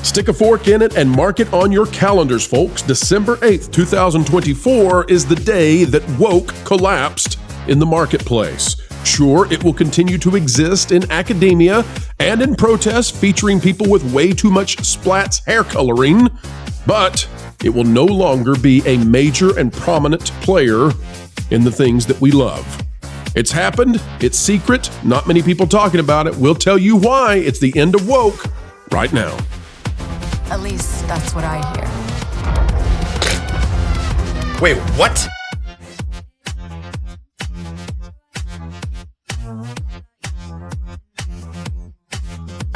Stick a fork in it and mark it on your calendars, folks. December 8th, 2024 is the day that woke collapsed in the marketplace. Sure, it will continue to exist in academia and in protests featuring people with way too much splats hair coloring, but it will no longer be a major and prominent player in the things that we love. It's happened, it's secret, not many people talking about it. We'll tell you why. It's the end of woke right now. At least that's what I hear. Wait, what?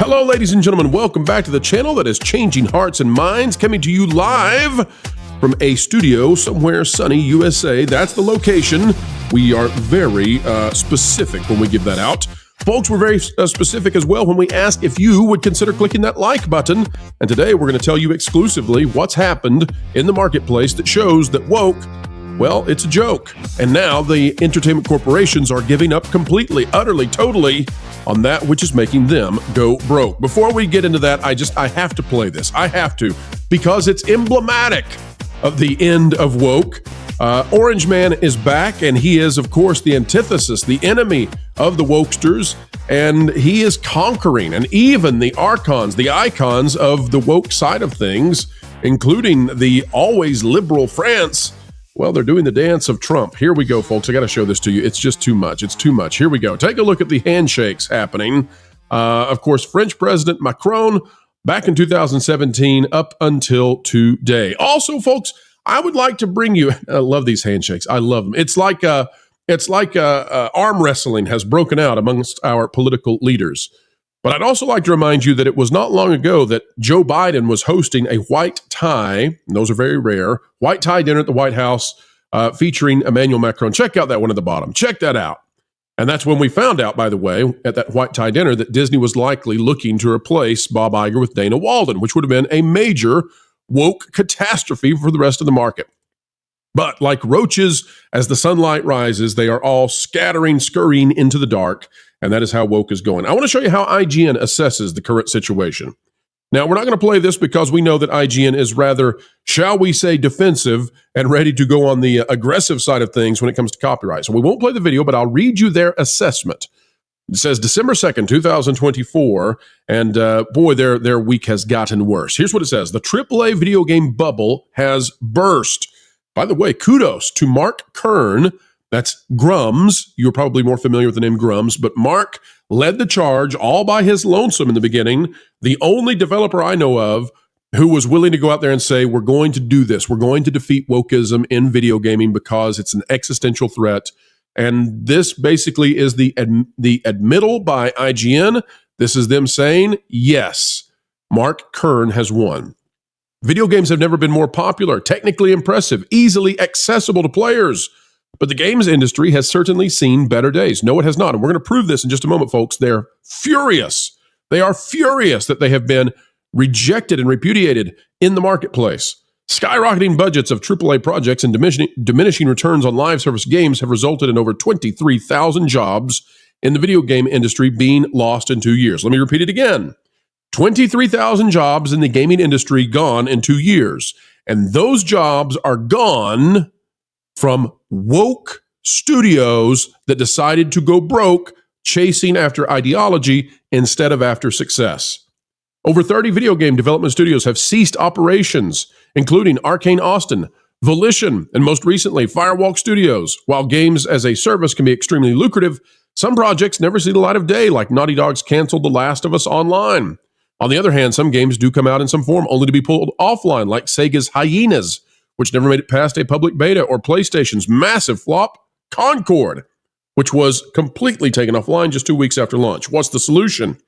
Hello, ladies and gentlemen. Welcome back to the channel that is changing hearts and minds, coming to you live from a studio somewhere sunny, USA. That's the location. We are very specific when we give that out. Folks, we're very specific as well when we ask if you would consider clicking that like button. And today we're going to tell you exclusively what's happened in the marketplace that shows that woke, well, it's a joke. And now the entertainment corporations are giving up completely, utterly, totally on that which is making them go broke. Before we get into that, I have to play this. I have to, because it's emblematic of the end of woke. Orange Man is back, and he is, of course, the antithesis, the enemy of the wokesters, and he is conquering, and even the archons, the icons of the woke side of things, including the always liberal France, well, they're doing the dance of Trump. Here we go, folks. I got to show this to you. It's just too much. It's too much. Here we go. Take a look at the handshakes happening. Of course, French President Macron back in 2017 up until today. Also, folks, I would like to bring you, I love these handshakes. I love them. It's like arm wrestling has broken out amongst our political leaders. But I'd also like to remind you that it was not long ago that Joe Biden was hosting a white tie, and those are very rare, white tie dinner at the White House featuring Emmanuel Macron. Check out that one at the bottom. Check that out. And that's when we found out, by the way, at that white tie dinner that Disney was likely looking to replace Bob Iger with Dana Walden, which would have been a major woke catastrophe for the rest of the market. But like roaches, as the sunlight rises, they are all scurrying into the dark, and that is how woke is going. I want to show you how IGN assesses the current situation. Now, we're not going to play this because we know that IGN is rather, shall we say, defensive and ready to go on the aggressive side of things when it comes to copyright. So we won't play the video, but I'll read you their assessment. It says December 2nd, 2024, and boy, their week has gotten worse. Here's what it says. The AAA video game bubble has burst. By the way, kudos to Mark Kern. That's Grums. You're probably more familiar with the name Grums, but Mark led the charge all by his lonesome in the beginning. The only developer I know of who was willing to go out there and say, we're going to do this. We're going to defeat wokeism in video gaming because it's an existential threat. And this basically is the admittal by IGN. This is them saying, yes, Mark Kern has won. Video games have never been more popular, technically impressive, easily accessible to players. But the games industry has certainly seen better days. No, it has not. And we're going to prove this in just a moment, folks. They're furious. They are furious that they have been rejected and repudiated in the marketplace. Skyrocketing budgets of AAA projects and diminishing returns on live service games have resulted in over 23,000 jobs in the video game industry being lost in 2 years. Let me repeat it again. 23,000 jobs in the gaming industry gone in 2 years. And those jobs are gone from woke studios that decided to go broke chasing after ideology instead of after success. Over 30 video game development studios have ceased operations, including Arcane Austin, Volition, and most recently, Firewalk Studios. While games as a service can be extremely lucrative, some projects never see the light of day, like Naughty Dog's canceled The Last of Us Online. On the other hand, some games do come out in some form only to be pulled offline, like Sega's Hyenas, which never made it past a public beta, or PlayStation's massive flop, Concord, which was completely taken offline just 2 weeks after launch. What's the solution?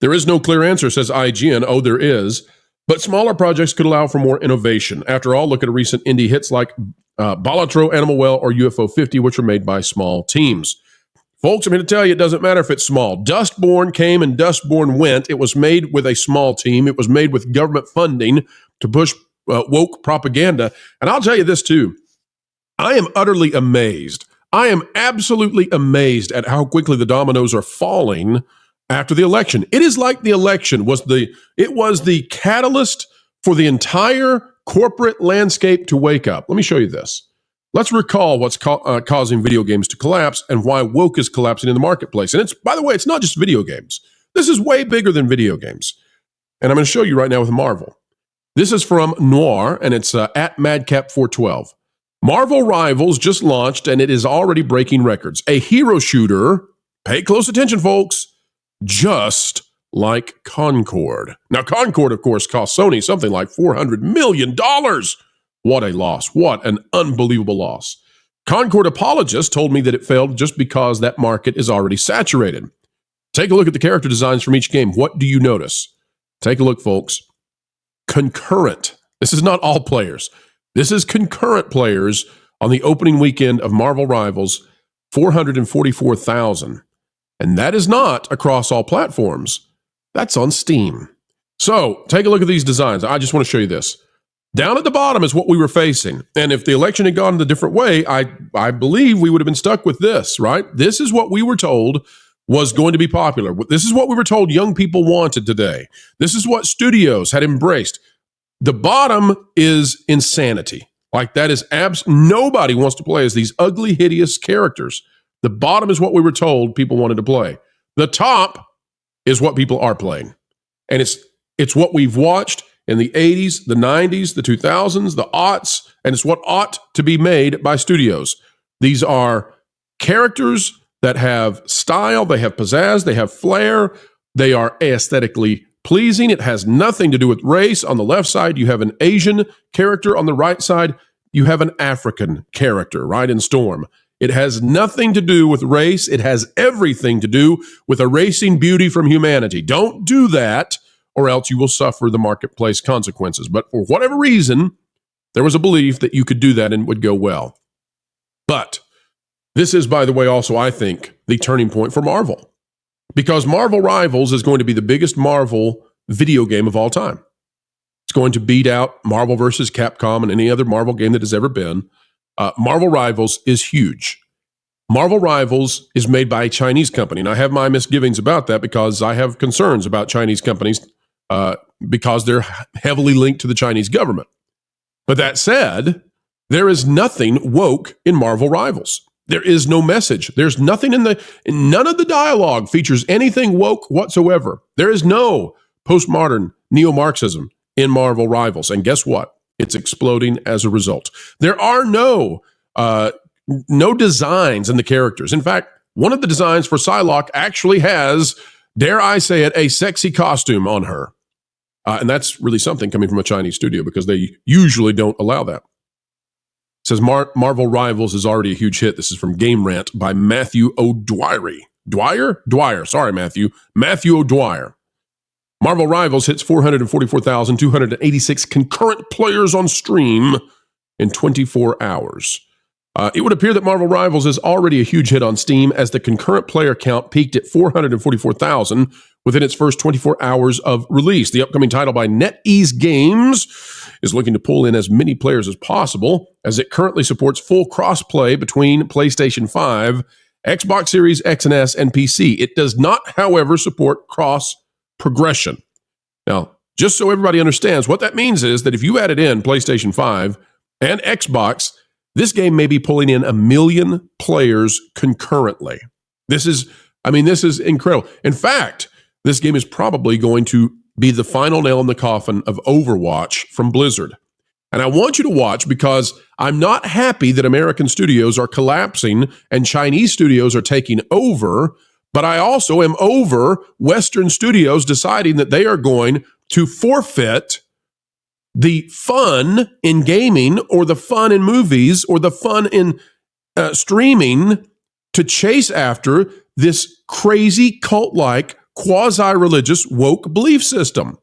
There is no clear answer, says IGN. Oh, there is. But smaller projects could allow for more innovation. After all, look at recent indie hits like Balatro, Animal Well, or UFO 50, which were made by small teams. Folks, I'm here to tell you, it doesn't matter if it's small. Dustborn came and Dustborn went. It was made with a small team. It was made with government funding to push woke propaganda. And I'll tell you this, too. I am utterly amazed. I am absolutely amazed at how quickly the dominoes are falling after the election. It is like the election was the catalyst for the entire corporate landscape to wake up. Let me show you this. Let's recall what's causing video games to collapse and why woke is collapsing in the marketplace. And it's, by the way, it's not just video games. This is way bigger than video games. And I'm going to show you right now with Marvel. This is from Noir, and it's at Madcap412. Marvel Rivals just launched, and it is already breaking records. A hero shooter, pay close attention, folks, just like Concord. Now, Concord, of course, cost Sony something like $400 million. What a loss. What an unbelievable loss. Concord apologists told me that it failed just because that market is already saturated. Take a look at the character designs from each game. What do you notice? Take a look, folks. Concurrent. This is not all players. This is concurrent players on the opening weekend of Marvel Rivals, 444,000. And that is not across all platforms. That's on Steam. So take a look at these designs. I just want to show you this. Down at the bottom is what we were facing. And if the election had gone a different way, I believe we would have been stuck with this, right? This is what we were told was going to be popular. This is what we were told young people wanted today. This is what studios had embraced. The bottom is insanity. Like that is nobody wants to play as these ugly, hideous characters. The bottom is what we were told people wanted to play. The top is what people are playing. And it's what we've watched in the 80s, the 90s, the 2000s, the aughts, and it's what ought to be made by studios. These are characters that have style, they have pizzazz, they have flair, they are aesthetically pleasing. It has nothing to do with race. On the left side, you have an Asian character. On the right side, you have an African character, right, in Storm. It has nothing to do with race. It has everything to do with erasing beauty from humanity. Don't do that, or else you will suffer the marketplace consequences. But for whatever reason, there was a belief that you could do that and it would go well. But this is, by the way, also, I think, the turning point for Marvel. Because Marvel Rivals is going to be the biggest Marvel video game of all time. It's going to beat out Marvel versus Capcom and any other Marvel game that has ever been. Marvel Rivals is huge. Marvel Rivals is made by a Chinese company. And I have my misgivings about that because I have concerns about Chinese companies because they're heavily linked to the Chinese government. But that said, there is nothing woke in Marvel Rivals. There is no message. There's nothing none of the dialogue features anything woke whatsoever. There is no postmodern neo-Marxism in Marvel Rivals. And guess what? It's exploding as a result. There are no designs in the characters. In fact, one of the designs for Psylocke actually has, dare I say it, a sexy costume on her. And that's really something coming from a Chinese studio because they usually don't allow that. It says Marvel Rivals is already a huge hit. This is from Gamerant by Matthew O'Dwyer. Dwyer. Sorry, Matthew. Matthew O'Dwyer. Marvel Rivals hits 444,286 concurrent players on stream in 24 hours. It would appear that Marvel Rivals is already a huge hit on Steam as the concurrent player count peaked at 444,000 within its first 24 hours of release. The upcoming title by NetEase Games is looking to pull in as many players as possible as it currently supports full cross-play between PlayStation 5, Xbox Series X and S, and PC. It does not, however, support cross-progression. Now, just so everybody understands, what that means is that if you added in PlayStation 5 and Xbox, this game may be pulling in 1 million players concurrently. This is incredible. In fact, this game is probably going to be the final nail in the coffin of Overwatch from Blizzard. And I want you to watch because I'm not happy that American studios are collapsing and Chinese studios are taking over, but I also am over Western studios deciding that they are going to forfeit the fun in gaming or the fun in movies or the fun in streaming to chase after this crazy cult-like quasi-religious woke belief system.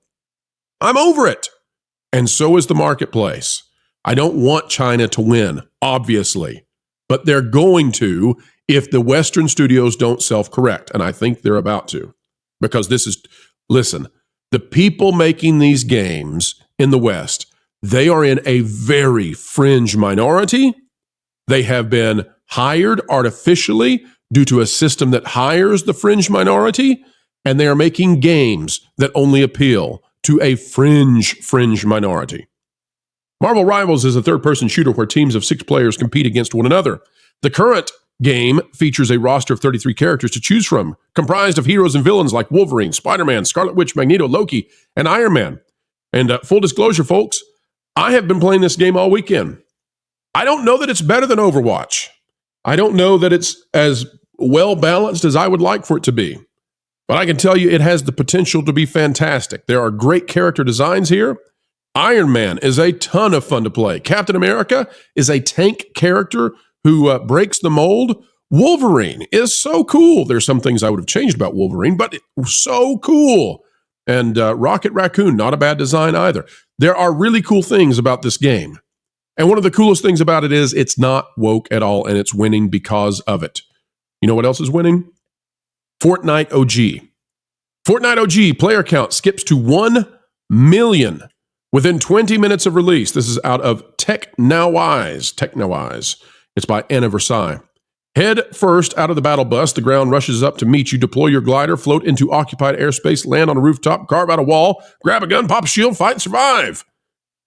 I'm over it. And so is the marketplace. I don't want China to win, obviously, but they're going to if the Western studios don't self-correct. And I think they're about to, because listen, the people making these games in the West, they are in a very fringe minority. They have been hired artificially due to a system that hires the fringe minority. and they are making games that only appeal to a fringe minority. Marvel Rivals is a third-person shooter where teams of 6 players compete against one another. The current game features a roster of 33 characters to choose from, comprised of heroes and villains like Wolverine, Spider-Man, Scarlet Witch, Magneto, Loki, and Iron Man. And full disclosure, folks, I have been playing this game all weekend. I don't know that it's better than Overwatch. I don't know that it's as well-balanced as I would like for it to be. But I can tell you it has the potential to be fantastic. There are great character designs here. Iron Man is a ton of fun to play. Captain America is a tank character who breaks the mold. Wolverine is so cool. There's some things I would have changed about Wolverine, but it was so cool. And Rocket Raccoon, not a bad design either. There are really cool things about this game. And one of the coolest things about it is it's not woke at all, and it's winning because of it. You know what else is winning? Fortnite OG. Fortnite OG player count skips to 1 million within 20 minutes of release. This is out of Technowize. It's by Anna Versailles. Head first out of the battle bus. The ground rushes up to meet you. Deploy your glider, float into occupied airspace, land on a rooftop, carve out a wall, grab a gun, pop a shield, fight, and survive.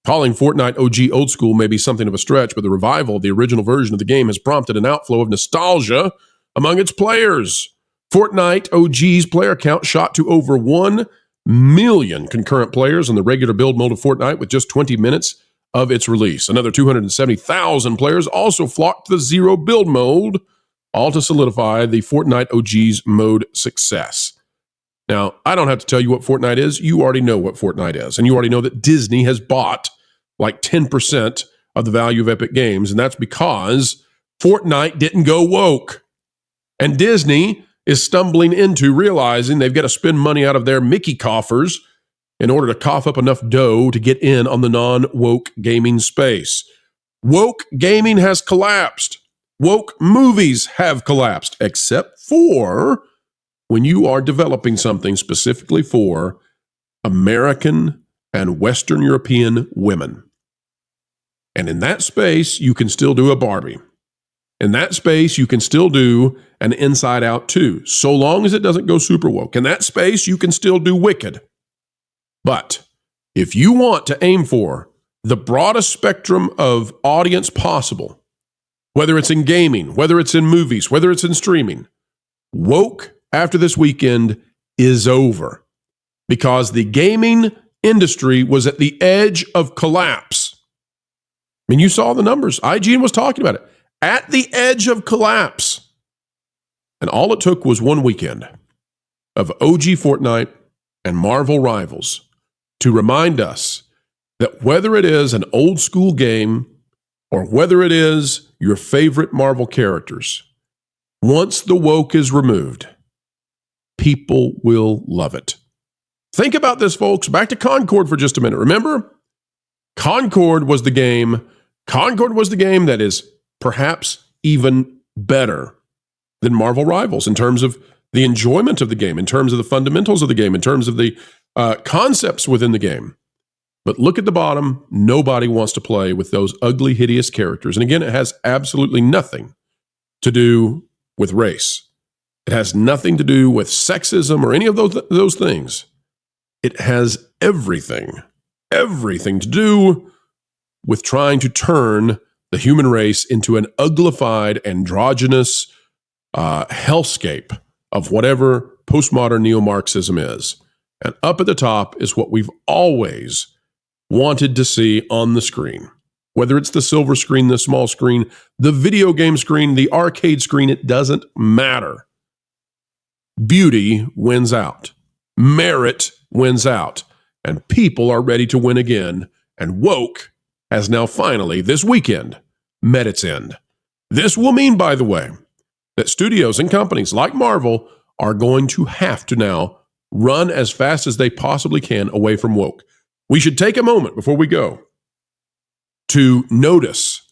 Calling Fortnite OG old school may be something of a stretch, but the revival of the original version of the game has prompted an outflow of nostalgia among its players. Fortnite OG's player count shot to over 1 million concurrent players in the regular build mode of Fortnite with just 20 minutes of its release. Another 270,000 players also flocked to the zero build mode, all to solidify the Fortnite OG's mode success. Now, I don't have to tell you what Fortnite is. You already know what Fortnite is. And you already know that Disney has bought like 10% of the value of Epic Games. And that's because Fortnite didn't go woke. And Disney is stumbling into realizing they've got to spend money out of their Mickey coffers in order to cough up enough dough to get in on the non-woke gaming space. Woke gaming has collapsed. Woke movies have collapsed, except for when you are developing something specifically for American and Western European women. And in that space, you can still do a Barbie. In that space, you can still do an Inside Out 2, so long as it doesn't go super woke. In that space, you can still do Wicked. But if you want to aim for the broadest spectrum of audience possible, whether it's in gaming, whether it's in movies, whether it's in streaming, woke after this weekend is over because the gaming industry was at the edge of collapse. I mean, you saw the numbers. IGN was talking about it. At the edge of collapse. And all it took was one weekend of OG Fortnite and Marvel Rivals to remind us that whether it is an old school game or whether it is your favorite Marvel characters, once the woke is removed, people will love it. Think about this, folks. Back to Concord for just a minute. Remember? Concord was the game that is perhaps even better than Marvel Rivals in terms of the enjoyment of the game, in terms of the fundamentals of the game, in terms of the concepts within the game. But look at the bottom. Nobody wants to play with those ugly, hideous characters. And again, it has absolutely nothing to do with race. It has nothing to do with sexism or any of those things. It has everything to do with trying to turn the human race into an uglified, androgynous hellscape of whatever postmodern neo-Marxism is. And up at the top is what we've always wanted to see on the screen. Whether it's the silver screen, the small screen, the video game screen, the arcade screen, it doesn't matter. Beauty wins out. Merit wins out. And people are ready to win again. And woke has now finally, this weekend, met its end. This will mean, by the way, that studios and companies like Marvel are going to have to now run as fast as they possibly can away from woke. We should take a moment before we go to notice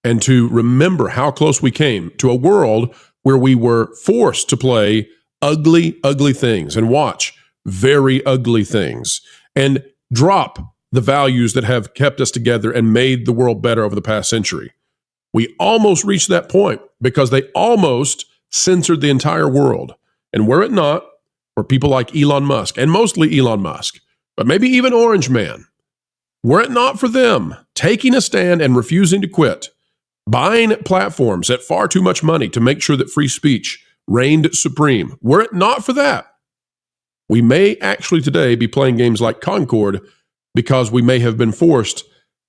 and to remember how close we came to a world where we were forced to play ugly, ugly things and watch very ugly things and drop the values that have kept us together and made the world better over the past century. We almost reached that point because they almost censored the entire world. And were it not for people like Elon Musk, and mostly Elon Musk, but maybe even Orange Man, were it not for them taking a stand and refusing to quit, buying platforms at far too much money to make sure that free speech reigned supreme, were it not for that, we may actually today be playing games like Concord because we may have been forced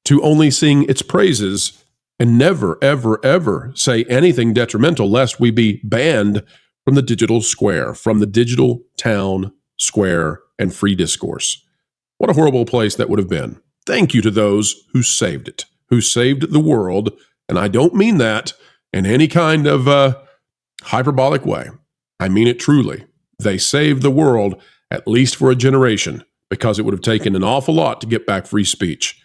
to only sing its praises and never, ever, ever say anything detrimental lest we be banned from the digital square, from the digital town square and free discourse. What a horrible place that would have been. Thank you to those who saved it, who saved the world. And I don't mean that in any kind of hyperbolic way. I mean it truly. They saved the world, at least for a generation, because it would have taken an awful lot to get back free speech.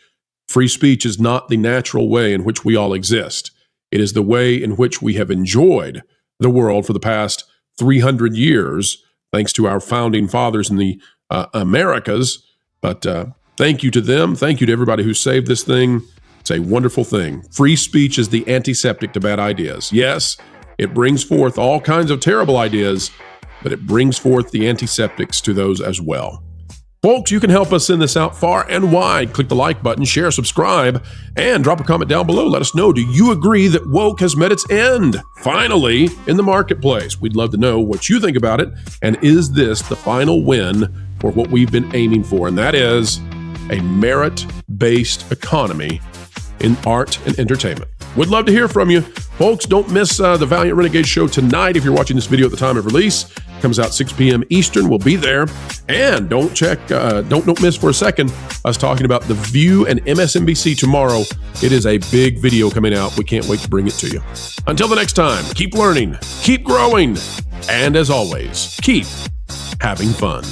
Free speech is not the natural way in which we all exist. It is the way in which we have enjoyed the world for the past 300 years, thanks to our founding fathers in the Americas. But thank you to them. Thank you to everybody who saved this thing. It's a wonderful thing. Free speech is the antiseptic to bad ideas. Yes, it brings forth all kinds of terrible ideas, but it brings forth the antiseptics to those as well. Folks, you can help us send this out far and wide. Click the like button, share, subscribe, and drop a comment down below. Let us know, do you agree that woke has met its end? Finally, in the marketplace. We'd love to know what you think about it. And is this the final win for what we've been aiming for? And that is a merit-based economy in art and entertainment. Would love to hear from you. Folks, don't miss the Valiant Renegade show tonight if you're watching this video at the time of release. Comes out 6 p.m. Eastern. We'll be there. And don't miss for a second us talking about The View and MSNBC tomorrow. It is a big video coming out. We can't wait to bring it to you. Until the next time, keep learning, keep growing, and as always, keep having fun.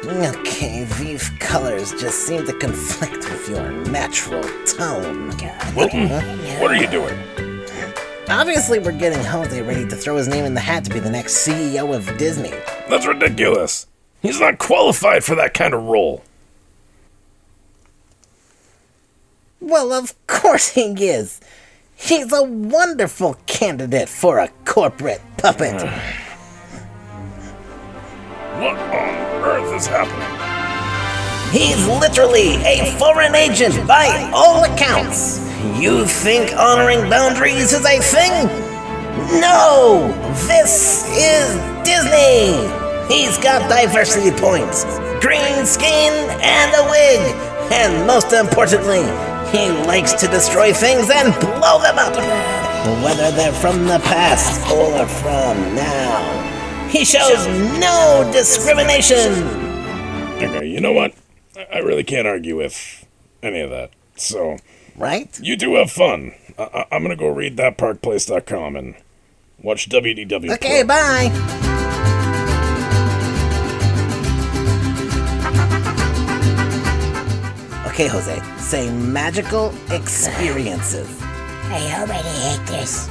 Okay, these colors just seem to conflict with your natural tone. Wilton, what are you doing? Obviously, we're getting Jose ready to throw his name in the hat to be the next CEO of Disney. That's ridiculous. He's not qualified for that kind of role. Well, of course he is. He's a wonderful candidate for a corporate puppet. What on earth is happening? He's literally a foreign agent by all accounts. You think honoring boundaries is a thing? No! This is Disney! He's got diversity points, green skin, and a wig. And most importantly, he likes to destroy things and blow them up, whether they're from the past or from now. He shows no discrimination. Okay, you know what? I really can't argue with any of that. So, right? You two have fun. I'm gonna go read thatparkplace.com and watch WDW Okay, Pro. bye. Okay, Jose, say magical experiences. I already hate this.